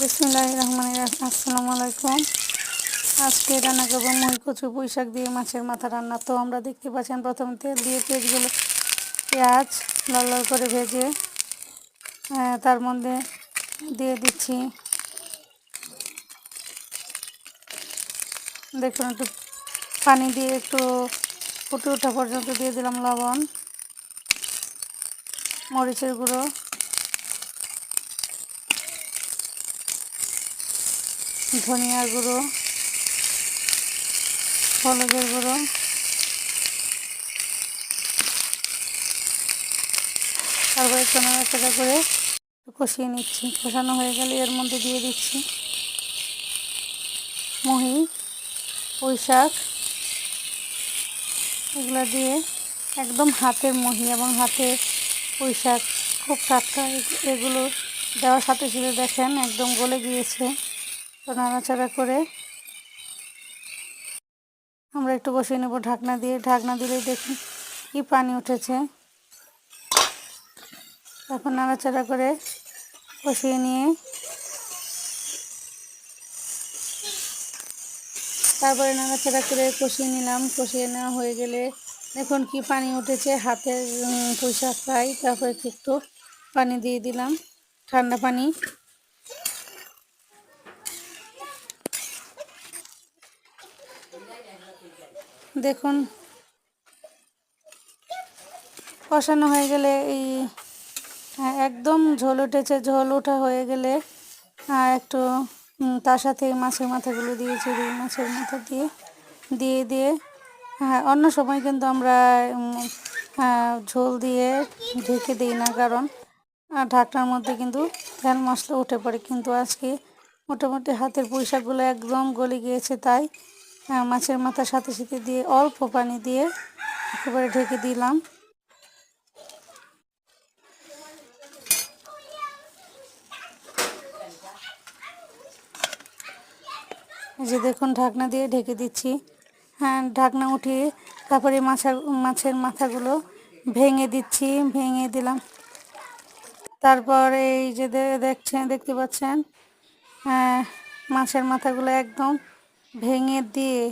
বিসমিল্লাহির রহমানির রহিম। আসসালামু আলাইকুম। আজকে রান্না করবো মুহি কচু পুঁই শাক দিয়ে মাছের মাথা রান্না। তো আমরা দেখতে পাচ্ছেন প্রথম তেল দিয়ে পেঁয়াজ লাল লাল করে ভেজে তার মধ্যে দিয়ে দিচ্ছি, দেখুন একটু পানি দিয়ে একটু ফুটে ওঠা পর্যন্ত দিয়ে দিলাম লবণ, মরিচের গুঁড়ো, ধনিয়ার গুঁড়ো, হলুদের গুঁড়ো, তারপরে একটু নাড়াচাড়া করে কষিয়ে নিচ্ছি। কষানো হয়ে গেলে এর মধ্যে দিয়ে দিচ্ছি মুহি, পুঁই শাক, এগুলো দিয়ে একদম হাতের মুহি এবং হাতে পুঁই শাক খুব টাটকা, এগুলো দেওয়ার সাথে সাথে দেখেন একদম গলে গিয়েছে। তো নাড়াচাড়া করে আমরা একটু কষিয়ে নেব ঢাকনা দিয়ে। ঢাকনা দিলেই দেখুন কি পানি উঠেছে। এখন নাড়াচাড়া করে কষিয়ে নিয়ে তারপরে নাড়াচাড়া করে কষিয়ে নিলাম। কষিয়ে নেওয়া হয়ে গেলে দেখুন কি পানি উঠেছে, হাতের পুঁই শাক প্রায়। তারপরে একটু পানি দিয়ে দিলাম, ঠান্ডা পানি। দেখুন কষানো হয়ে গেলে একদম ঝোল উঠেছে। ঝোল ওঠা হয়ে গেলে একটু তার সাথে মাছের মাথাগুলো দিয়েছি, রুই মাছের মাথা দিয়ে অন্য সময় কিন্তু আমরা ঝোল দিয়ে ঢেকে দিই না, কারণ ঢাকনার মধ্যে কিন্তু তেল মশলা উঠে পড়ে। কিন্তু আজকে মোটামুটি হাতের পুঁই শাকগুলো একদম গলে গিয়েছে, তাই মাছের মাথার সাথে সাথে দিয়ে অল্প পানি দিয়ে একেবারে ঢেকে দিলাম। এই যে দেখুন ঢাকনা দিয়ে ঢেকে দিচ্ছি। ঢাকনা উঠিয়ে তারপরে মাছের মাথাগুলো ভেঙে দিচ্ছি, ভেঙে দিলাম। তারপর এই যে দেখতে পাচ্ছেন মাছের মাথাগুলো একদম ভেঙে দিয়ে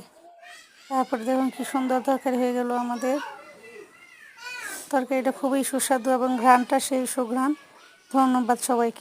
তারপরে দেখুন কি সুন্দর তরকারি হয়ে গেল আমাদের। তরকারিটা খুবই সুস্বাদু এবং ঘ্রাণটা সেই সুঘ্রাণ। ধন্যবাদ সবাইকে।